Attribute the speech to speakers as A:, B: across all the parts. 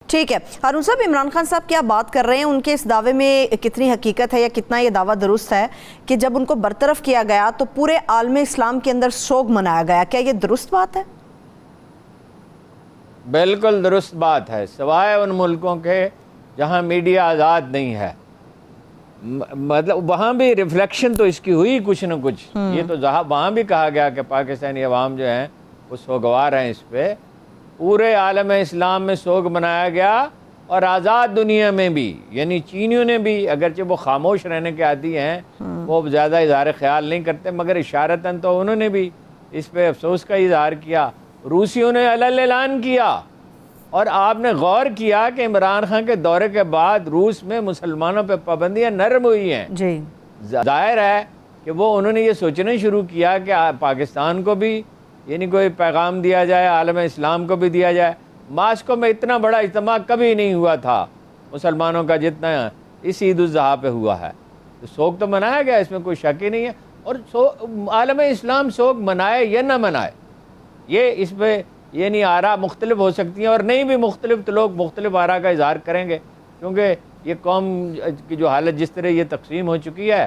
A: ٹھیک ہے ہارون صاحب، عمران خان صاحب کیا بات کر رہے ہیں، ان کے اس دعوے میں کتنی حقیقت ہے یا کتنا یہ دعویٰ درست ہے کہ جب ان کو برطرف کیا گیا تو پورے عالم اسلام کے اندر سوگ منایا گیا، کیا یہ درست بات ہے؟
B: بالکل درست بات ہے، سوائے ان ملکوں کے جہاں میڈیا آزاد نہیں ہے۔ مطلب وہاں بھی ریفلیکشن تو اس کی ہوئی کچھ نہ کچھ، یہ تو وہاں بھی کہا گیا کہ پاکستانی عوام جو ہیں وہ سوگوار ہیں اس پہ، پورے عالم اسلام میں سوگ منایا گیا، اور آزاد دنیا میں بھی، یعنی چینیوں نے بھی، اگرچہ وہ خاموش رہنے کے عادی ہیں، وہ زیادہ اظہار خیال نہیں کرتے، مگر اشارتاً تو انہوں نے بھی اس پہ افسوس کا اظہار کیا۔ روسیوں نے علل اعلان کیا، اور آپ نے غور کیا کہ عمران خان کے دورے کے بعد روس میں مسلمانوں پہ پابندیاں نرم ہوئی ہیں۔
A: جی
B: ظاہر ہے کہ وہ انہوں نے یہ سوچنا شروع کیا کہ پاکستان کو بھی یعنی کوئی پیغام دیا جائے، عالم اسلام کو بھی دیا جائے۔ ماسکو میں اتنا بڑا اجتماع کبھی نہیں ہوا تھا مسلمانوں کا جتنا اس عید الاضحیٰ پہ ہوا ہے، تو سوگ تو منایا گیا، اس میں کوئی شک ہی نہیں ہے۔ اور عالم اسلام سوگ منائے یا نہ منائے، یہ اس پہ یعنی آراء مختلف ہو سکتی ہیں، اور نہیں بھی مختلف تو لوگ مختلف آراء کا اظہار کریں گے، کیونکہ یہ قوم کی جو حالت جس طرح یہ تقسیم ہو چکی ہے،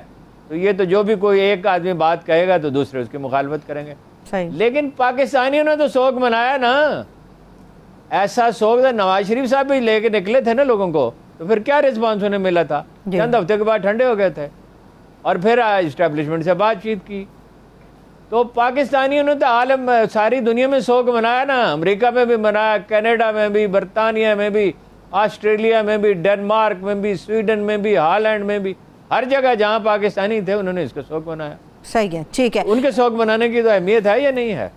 B: تو یہ تو جو بھی کوئی ایک آدمی بات کہے گا تو دوسرے اس کی مخالفت کریں گے۔
A: صحیح۔
B: لیکن پاکستانیوں نے تو سوگ منایا نا، ایسا سوگ تھا، نواز شریف صاحب بھی لے کے نکلے تھے نا لوگوں کو، تو پھر کیا رسپانس انہیں ملا تھا؟ چند ہفتے کے بعد ٹھنڈے ہو گئے تھے، اور پھر اسٹیبلشمنٹ سے بات چیت کی۔ تو پاکستانیوں نے تو عالم ساری دنیا میں سوگ منایا نا، امریکہ میں بھی منایا، کینیڈا میں بھی، برطانیہ میں بھی، آسٹریلیا میں بھی، ڈنمارک میں بھی، سویڈن میں بھی، ہالینڈ میں بھی، ہر جگہ جہاں پاکستانی تھے انہوں نے اس کا سوگ منایا۔
A: صحیح ہے، ٹھیک ہے۔
B: ان کے سوگ منانے کی تو اہمیت ہے یا نہیں ہے؟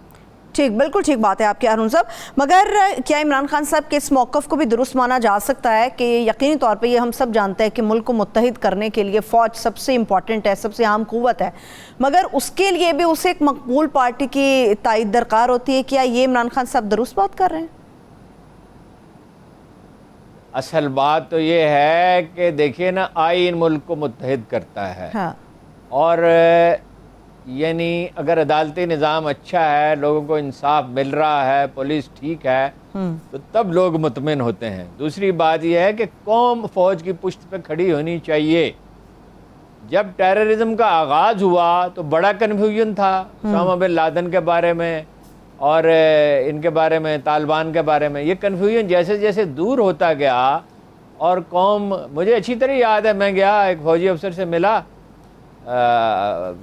A: ٹھیک، بالکل ٹھیک بات ہے آپ کے ہارون صاحب، مگر کیا عمران خان صاحب کے اس موقف کو بھی درست مانا جا سکتا ہے کہ یقینی طور پہ یہ ہم سب جانتے ہیں کہ ملک کو متحد کرنے کے لیے فوج سب سے امپورٹنٹ ہے، سب سے اہم قوت ہے، مگر اس کے لیے بھی اسے ایک مقبول پارٹی کی تائید درکار ہوتی ہے؟ کیا یہ عمران خان صاحب درست بات کر رہے ہیں؟
B: اصل بات تو یہ ہے کہ دیکھیے نا، آئین ملک کو متحد کرتا ہے،
A: ہاں،
B: اور یعنی اگر عدالتی نظام اچھا ہے، لوگوں کو انصاف مل رہا ہے، پولیس ٹھیک ہے، تو تب لوگ مطمئن ہوتے ہیں۔ دوسری بات یہ ہے کہ قوم فوج کی پشت پہ کھڑی ہونی چاہیے۔ جب ٹیررزم کا آغاز ہوا تو بڑا کنفیوژن تھا اسامہ بن لادن کے بارے میں، اور ان کے بارے میں، طالبان کے بارے میں۔ یہ کنفیوژن جیسے جیسے دور ہوتا گیا، اور قوم، مجھے اچھی طرح یاد ہے، میں گیا ایک فوجی افسر سے ملا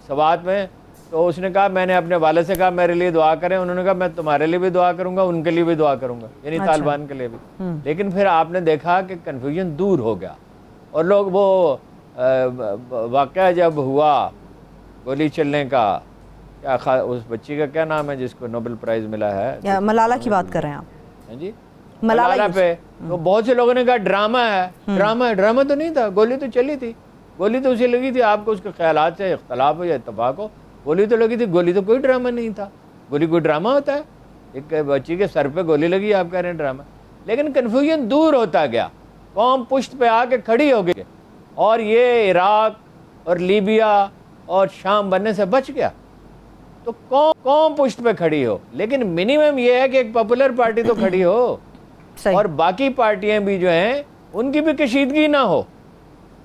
B: سوات میں، تو اس نے کہا، میں نے اپنے والد سے کہا میرے لیے دعا کریں، انہوں نے کہا میں تمہارے لیے بھی دعا کروں گا، ان کے لیے بھی دعا کروں گا، یعنی طالبان کے لیے بھی۔ لیکن پھر آپ نے دیکھا کہ کنفیوژن دور ہو گیا، اور لوگ وہ واقعہ جب ہوا گولی چلنے کا، کیا اس بچی کا کیا نام ہے جس کو نوبل پرائز ملا ہے؟
A: ملالہ کی بات کر رہے ہیں آپ؟
B: ہاں جی، ملالہ پہ تو بہت سے لوگوں نے کہا ڈرامہ ہے، ڈرامہ تو نہیں تھا، گولی تو چلی تھی، گولی تو اسے لگی تھی، آپ کو اس کے خیالات سے اختلاف ہو یا اتفاق ہو، گولی تو لگی تھی، گولی تو کوئی ڈرامہ نہیں تھا۔ گولی کوئی ڈرامہ ہوتا ہے؟ ایک بچی کے سر پہ گولی لگی، آپ کہہ رہے ہیں ڈرامہ۔ لیکن کنفیوژن دور ہوتا گیا، قوم پشت پہ آ کے کھڑی ہو گئی، اور یہ عراق اور لیبیا اور شام بننے سے بچ گیا۔ تو قوم پشت پہ کھڑی ہو، لیکن منیمم یہ ہے کہ ایک پاپولر پارٹی تو کھڑی ہو، اور باقی پارٹیاں بھی جو ہیں ان کی بھی کشیدگی نہ ہو۔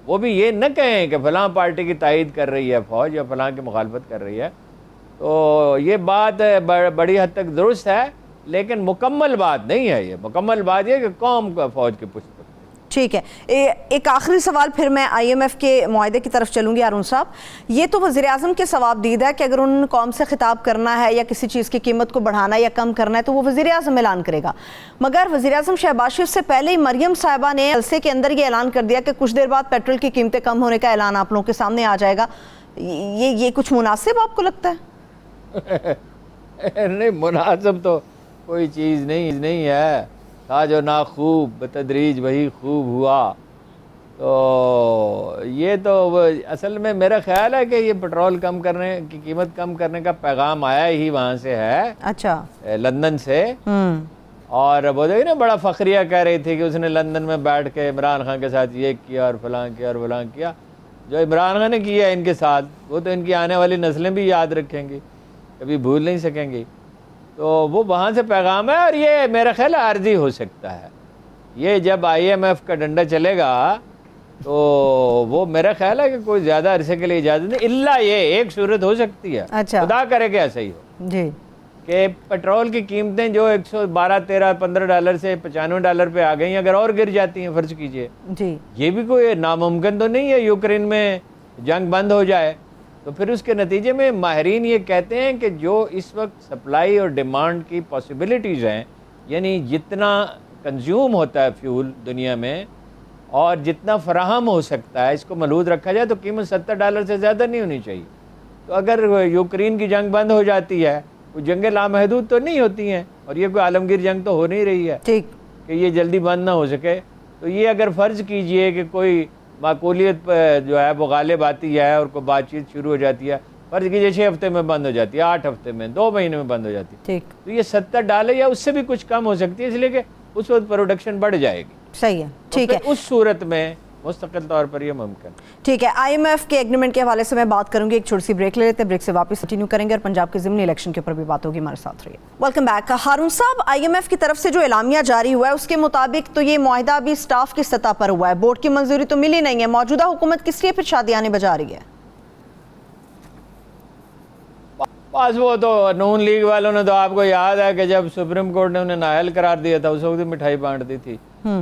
B: وہ بھی یہ نہ کہیں کہ فلاں پارٹی کی تائید کر رہی ہے فوج، یا فلاں کی مخالفت کر رہی ہے۔ تو یہ بات بڑی حد تک درست ہے، لیکن مکمل بات نہیں ہے۔ یہ مکمل بات یہ ہے کہ قوم کا فوج کی پشت پر۔
A: ٹھیک ہے، ایک آخری سوال، پھر میں آئی ایم ایف کے معاہدے کی طرف چلوں گی ہارون صاحب۔ یہ تو وزیر اعظم کے ثوابدید ہے کہ اگر ان قوم سے خطاب کرنا ہے یا کسی چیز کی قیمت کو بڑھانا یا کم کرنا ہے تو وہ وزیر اعظم اعلان کرے گا، مگر وزیر اعظم شہباز شریف سے پہلے ہی مریم صاحبہ نے جلسے کے اندر یہ اعلان کر دیا کہ کچھ دیر بعد پیٹرول کی قیمتیں کم ہونے کا اعلان آپ لوگوں کے سامنے آ جائے گا۔ یہ کچھ مناسب آپ کو لگتا ہے؟
B: نہیں، مناسب تو کوئی چیز نہیں ہے، تھا جو نا خوب بتدریج وہی خوب ہوا۔ تو یہ تو اصل میں میرا خیال ہے کہ یہ پیٹرول کم کرنے کی قیمت کم کرنے کا پیغام آیا ہی وہاں سے ہے،
A: اچھا،
B: لندن سے۔ اور وہ دیکھیں نا، بڑا فخریہ کہہ رہی تھی کہ اس نے لندن میں بیٹھ کے عمران خان کے ساتھ یہ کیا اور فلاں کیا اور فلاں کیا۔ جو عمران خان نے کیا ان کے ساتھ، وہ تو ان کی آنے والی نسلیں بھی یاد رکھیں گی، کبھی بھول نہیں سکیں گی۔ تو وہ وہاں سے پیغام ہے، اور یہ میرا خیال ہے عارضی ہو سکتا ہے، یہ جب IMF کا ڈنڈا چلے گا تو وہ میرا خیال ہے کہ کوئی زیادہ عرصے کے لیے اجازت نہیں، الا یہ ایک صورت ہو سکتی ہے،
A: اچھا
B: خدا کرے کہ ایسا ہی ہو،
A: جی
B: کہ پٹرول کی قیمتیں جو 112 13 15 ڈالر سے 95 ڈالر پہ آ گئی ہیں، اگر اور گر جاتی ہیں فرض کیجئے،
A: جی
B: یہ بھی کوئی ناممکن تو نہیں ہے یوکرین میں جنگ بند ہو جائے، تو پھر اس کے نتیجے میں ماہرین یہ کہتے ہیں کہ جو اس وقت سپلائی اور ڈیمانڈ کی پاسبلٹیز ہیں، یعنی جتنا کنزیوم ہوتا ہے فیول دنیا میں اور جتنا فراہم ہو سکتا ہے، اس کو ملحوظ رکھا جائے تو قیمت $70 سے زیادہ نہیں ہونی چاہیے۔ تو اگر یوکرین کی جنگ بند ہو جاتی ہے، وہ جنگیں لامحدود تو نہیں ہوتی ہیں، اور یہ کوئی عالمگیر جنگ تو ہو نہیں رہی ہے
A: ٹھیک
B: کہ یہ جلدی بند نہ ہو سکے، تو یہ اگر فرض کیجئے کہ کوئی معقولیت جو ہے وہ غالب آتی ہے اور کوئی بات چیت شروع ہو جاتی ہے، فرض کیجئے 6 ہفتے میں بند ہو جاتی ہے، 8 ہفتے میں، 2 مہینے میں بند ہو جاتی ہے،
A: ٹھیک
B: تو یہ $70 یا اس سے بھی کچھ کم ہو سکتی ہے، اس لیے کہ اس وقت پروڈکشن بڑھ جائے گی،
A: صحیح ہے ٹھیک ہے
B: اس صورت میں مستقل طور پر یہ ممکن ہے۔
A: ٹھیک ہے IMF کے ایگریمنٹ کے حوالے سے میں بات کروں گی، ایک چھوٹی سی بریک لے لیتے ہیں، بریک سے واپس کنٹینیو کریں گے اور پنجاب کے ضمنی الیکشن کے اوپر بھی بات ہوگی، ہمارے ساتھ رہیے۔ Welcome back. ہارون صاحب، IMF کی طرف سے جو اعلامیہ جاری ہوا ہے اس کے مطابق تو یہ معاہدہ ابھی سٹاف کی سطح پر ہوا ہے، بورڈ کی منظوری تو ملی نہیں ہے، موجودہ حکومت کس لیے پھر شادیانے بجا رہی ہے؟
B: بس وہ تو نون لیگ والوں نے تو آپ کو یاد ہے کہ جب سپریم کورٹ نے انہیں نااہل قرار دیا تھا اس وقت مٹھائی بانٹ دی تھی،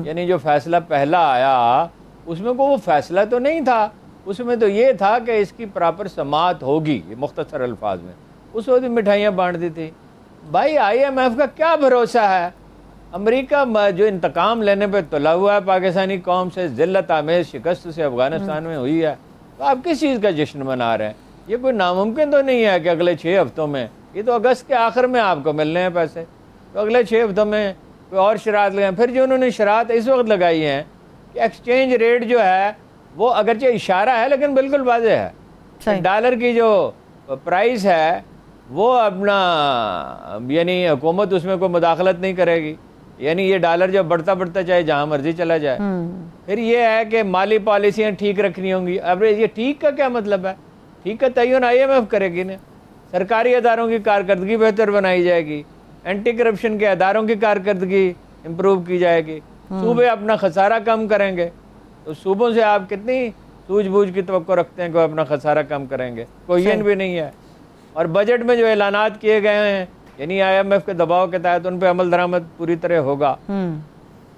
B: یعنی جو فیصلہ پہلا آیا اس میں کوئی وہ فیصلہ تو نہیں تھا، اس میں تو یہ تھا کہ اس کی پراپر سماعت ہوگی، یہ مختصر الفاظ میں، اس وقت مٹھائیاں بانٹ دی تھی۔ بھائی IMF کا کیا بھروسہ ہے؟ امریکہ جو انتقام لینے پہ تلا ہوا ہے پاکستانی قوم سے، ذلت آمیز شکست سے افغانستان میں ہوئی ہے، تو آپ کس چیز کا جشن منا رہے ہیں؟ یہ کوئی ناممکن تو نہیں ہے کہ اگلے 6 ہفتوں میں، یہ تو اگست کے آخر میں آپ کو ملنے ہیں پیسے، تو اگلے 6 ہفتوں میں کوئی اور شرائط لگائیں۔ پھر جو انہوں نے شرائط اس وقت لگائی ہیں کہ ایکسچینج ریٹ جو ہے وہ اگرچہ اشارہ ہے لیکن بالکل واضح ہے کہ ڈالر کی جو پرائس ہے وہ اپنا، یعنی حکومت اس میں کوئی مداخلت نہیں کرے گی، یعنی یہ ڈالر جو بڑھتا بڑھتا چاہے جہاں مرضی چلا جائے۔ پھر یہ ہے کہ مالی پالیسیاں ٹھیک رکھنی ہوں گی۔ اب یہ ٹھیک کا کیا مطلب ہے؟ ٹھیک کا تعین IMF کرے گی نا۔ سرکاری اداروں کی کارکردگی بہتر بنائی جائے گی، اینٹی کرپشن کے اداروں کی کارکردگی امپروو کی جائے گی، صوبے اپنا خسارہ کم کریں گے، تو صوبوں سے آپ کتنی سوجھ بوجھ کی توقع رکھتے ہیں کہ وہ اپنا خسارہ کم کریں گے؟ کوئی بھی نہیں ہے۔ اور بجٹ میں جو اعلانات کیے گئے ہیں یعنی IMF کے دباؤ کے تحت ان پہ عمل درآمد پوری طرح ہوگا،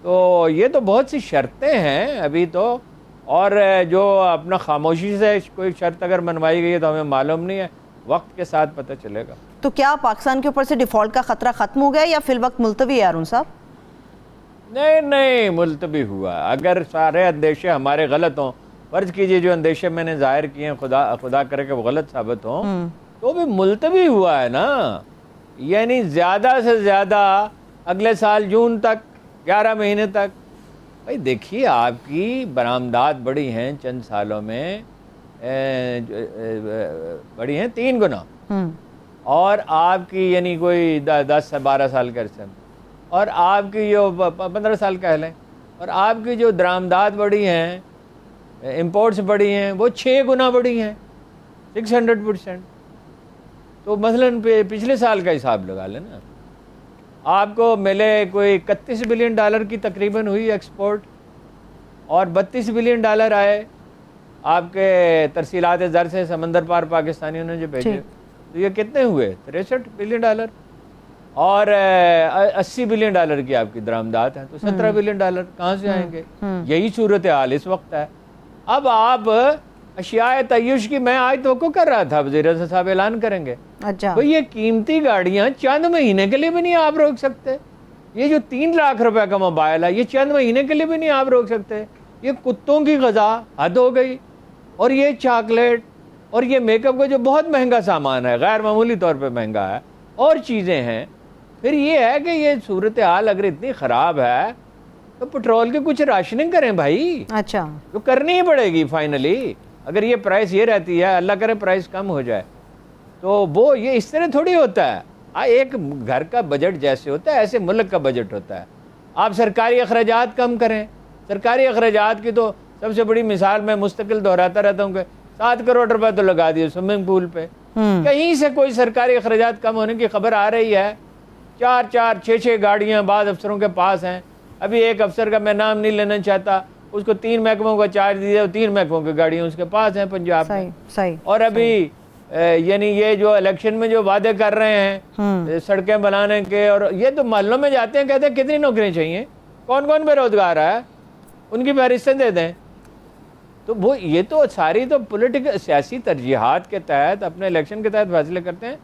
B: تو یہ تو بہت سی شرطیں ہیں ابھی تو، اور جو اپنا خاموشی سے کوئی شرط اگر منوائی گئی ہے تو ہمیں معلوم نہیں ہے، وقت کے ساتھ پتہ چلے گا۔
A: تو کیا پاکستان کے اوپر سے ڈیفالٹ کا خطرہ ختم ہو گیا یا فی الوقت ملتوی ہے ہارون صاحب؟
B: نہیں ملتوی ہوا ہے۔ اگر سارے اندیشے ہمارے غلط ہوں، فرض کیجئے جو اندیشے میں نے ظاہر کیے ہیں خدا کرے کہ وہ غلط ثابت ہوں، تو بھی ملتوی ہوا ہے نا، یعنی زیادہ سے زیادہ اگلے سال جون تک، 11 مہینے تک۔ بھائی دیکھیے آپ کی برآمدات بڑی ہیں چند سالوں میں، بڑی ہیں 3 گنا، اور آپ کی یعنی کوئی 10 سے 12 سال کے عرصے میں، اور آپ کی جو 15 سال کہہ لیں، اور آپ کی جو درآمدات بڑی ہیں، امپورٹس بڑی ہیں، وہ 6 گنا بڑی ہیں، 600%۔ تو مثلاً پچھلے سال کا حساب لگا لیں نا، آپ کو ملے کوئی $31 بلین کی تقریباً ہوئی ایکسپورٹ، اور $32 بلین آئے آپ کے ترسیلات زر سے سمندر پار پاکستانیوں نے جو بھیجے، تو یہ کتنے ہوئے؟ $63 بلین، اور $80 بلین کی آپ کی درآمدات ہیں، تو $17 بلین کہاں سے آئیں گے؟ یہی صورتحال اس وقت ہے۔ اب آپ اشیاء تعیش کی، میں آج توقع کر رہا تھا وزیر اعظم صاحب اعلان کریں گے، بھئی یہ قیمتی گاڑیاں چند مہینے کے لیے بھی نہیں آپ روک سکتے، یہ جو 3 لاکھ روپے کا موبائل ہے یہ چند مہینے کے لیے بھی نہیں آپ روک سکتے، یہ کتوں کی غذا حد ہو گئی، اور یہ چاکلیٹ اور یہ میک اپ کا جو بہت مہنگا سامان ہے، غیر معمولی طور پہ مہنگا ہے، اور چیزیں ہیں۔ پھر یہ ہے کہ یہ صورتحال اگر اتنی خراب ہے تو پٹرول کی کچھ راشننگ کریں بھائی،
A: اچھا
B: تو کرنی ہی پڑے گی فائنلی۔ اگر یہ پرائس یہ رہتی ہے، اللہ کرے پرائس کم ہو جائے، تو وہ یہ اس طرح تھوڑی ہوتا ہے۔ ایک گھر کا بجٹ جیسے ہوتا ہے ایسے ملک کا بجٹ ہوتا ہے۔ آپ سرکاری اخراجات کم کریں، سرکاری اخراجات کی تو سب سے بڑی مثال میں مستقل دہراتا رہتا ہوں کہ 7 کروڑ روپے تو لگا دیے سوئمنگ پول پہ، کہیں سے کوئی سرکاری اخراجات کم ہونے کی خبر آ رہی ہے؟ 4 6 گاڑیاں بعض افسروں کے پاس ہیں، ابھی ایک افسر کا میں نام نہیں لینا چاہتا، اس کو 3 محکموں کا چارج دیا، 3 محکموں کی گاڑیاں اس کے پاس ہیں پنجاب میں.
A: صحیح.
B: اور ابھی یعنی یہ جو الیکشن میں جو وعدے کر رہے ہیں سڑکیں بنانے کے، اور یہ تو محلوں میں جاتے ہیں کہتے ہیں کتنی نوکریاں چاہیے، کون کون بے روزگار ہے، ان کی فہرستیں دے دیں. تو وہ یہ تو ساری تو پولیٹیکل سیاسی ترجیحات کے تحت اپنے الیکشن کے تحت فیصلے کرتے ہیں.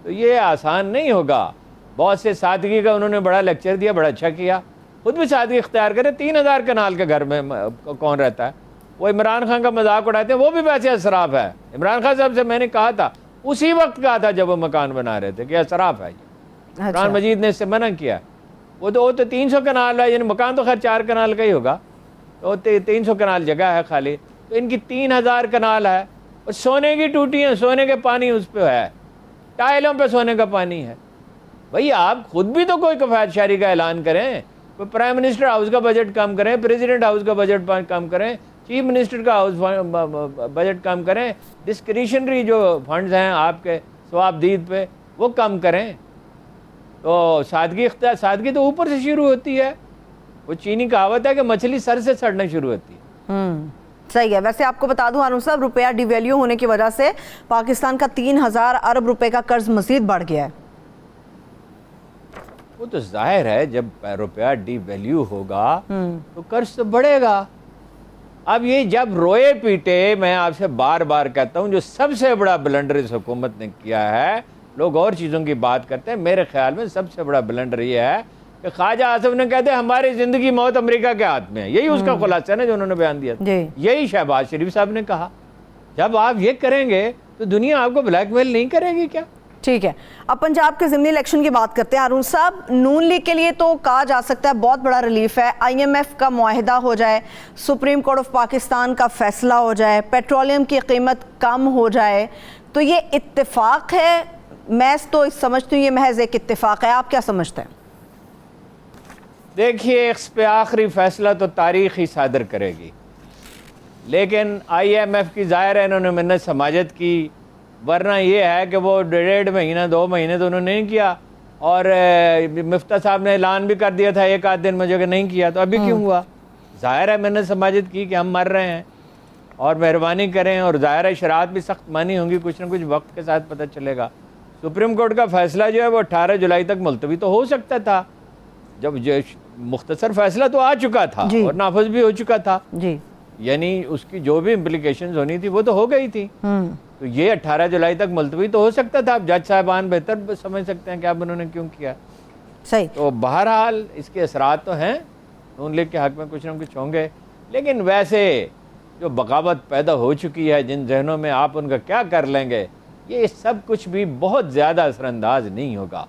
B: تو یہ آسان نہیں ہوگا. بہت سے سادگی کا انہوں نے بڑا لیکچر دیا، بڑا اچھا کیا، خود بھی سادگی اختیار کرے. 3000 کنال کے گھر میں کون رہتا ہے؟ وہ عمران خان کا مذاق اڑاتے ہیں، وہ بھی ویسے اسراف ہے. عمران خان صاحب سے میں نے کہا تھا، اسی وقت کہا تھا جب وہ مکان بنا رہے تھے کہ اسراف ہے یہ. قرآن مجید نے اس سے منع کیا. وہ تو 300 کنال ہے، یعنی مکان تو خیر 4 کنال کا ہی ہوگا، تو 300 کنال جگہ ہے خالی، تو ان کی 3000 کنال ہے. اور سونے کی ٹوٹیاں، سونے کے پانی اس پہ ہے، ٹائلوں پہ سونے کا پانی ہے. بھئی آپ خود بھی تو کوئی کفایت شاری کا اعلان کریں، کوئی پرائم منسٹر ہاؤس کا بجٹ کم کریں، پریزیڈنٹ ہاؤس کا بجٹ کم کریں، چیف منسٹر کا بجٹ کم کریں، ڈسکریشنری جو فنڈز ہیں آپ کے ثوابدید پہ وہ کم کریں. تو سادگی تو اوپر سے شروع ہوتی ہے. وہ چینی کہاوت ہے کہ مچھلی سر سے سڑنا شروع ہوتی ہے.
A: صحیح ہے. ویسے آپ کو بتا دوں ہارون صاحب، روپیہ ڈی ویلیو ہونے کی وجہ سے پاکستان کا 3000 ارب روپے کا قرض مزید بڑھ گیا ہے.
B: وہ تو ظاہر ہے جب روپیہ ڈی ویلیو ہوگا تو قرض تو بڑھے گا. اب یہ جب روئے پیٹے، میں آپ سے بار بار کہتا ہوں، جو سب سے بڑا بلنڈر اس حکومت نے کیا ہے، لوگ اور چیزوں کی بات کرتے ہیں، میرے خیال میں سب سے بڑا بلنڈر یہ ہے کہ خواجہ آصف نے کہتے ہیں ہماری زندگی موت امریکہ کے ہاتھ میں ہے. یہی اس کا خلاصہ ہے نا جو انہوں نے بیان دیا تھا. یہی شہباز شریف صاحب نے کہا. جب آپ یہ کریں گے تو دنیا آپ کو بلیک میل نہیں کرے گی کیا؟
A: ٹھیک ہے. اب پنجاب کے ضمنی الیکشن کی بات کرتے ہیں ہارون صاحب. نون لیگ کے لیے تو کہا جا سکتا ہے بہت بڑا ریلیف ہے، IMF کا معاہدہ ہو جائے، سپریم کورٹ آف پاکستان کا فیصلہ ہو جائے، پیٹرولیم کی قیمت کم ہو جائے، تو یہ اتفاق ہے. میں تو سمجھتی ہوں یہ محض ایک اتفاق ہے. آپ کیا سمجھتے ہیں؟
B: دیکھیے، اس پہ آخری فیصلہ تو تاریخ ہی صادر کرے گی، لیکن IMF کی ظاہر ہے انہوں نے منت سماجت کی، ورنہ یہ ہے کہ وہ 1.5 مہینہ 2 مہینے تو انہوں نے نہیں کیا. اور مفتہ صاحب نے اعلان بھی کر دیا تھا 1 دن میں، جو کہ نہیں کیا. تو ابھی کیوں ہوا؟ ظاہر ہے منت سماجت کی کہ ہم مر رہے ہیں اور مہربانی کریں، اور ظاہر ہے شرائط بھی سخت مانی ہوں گی، کچھ نہ کچھ وقت کے ساتھ پتہ چلے گا. سپریم کورٹ کا فیصلہ جو ہے وہ 18 جولائی تک ملتوی تو ہو سکتا تھا، جب مختصر فیصلہ تو آ چکا تھا اور نافذ بھی ہو چکا تھا. یعنی اس کی جو بھی امپلیکیشنز ہونی تھی وہ تو ہو گئی تھی. تو یہ 18 جولائی تک ملتوی تو ہو سکتا تھا. اب جج صاحبان بہتر سمجھ سکتے ہیں کہ اب انہوں نے کیوں کیا.
A: صحیح.
B: تو بہرحال اس کے اثرات تو ہیں، نون لیگ کے حق میں کچھ نہ کچھ ہوں گے، لیکن ویسے جو بغاوت پیدا ہو چکی ہے جن ذہنوں میں، آپ ان کا کیا کر لیں گے، یہ سب کچھ بھی بہت زیادہ اثر انداز نہیں ہوگا.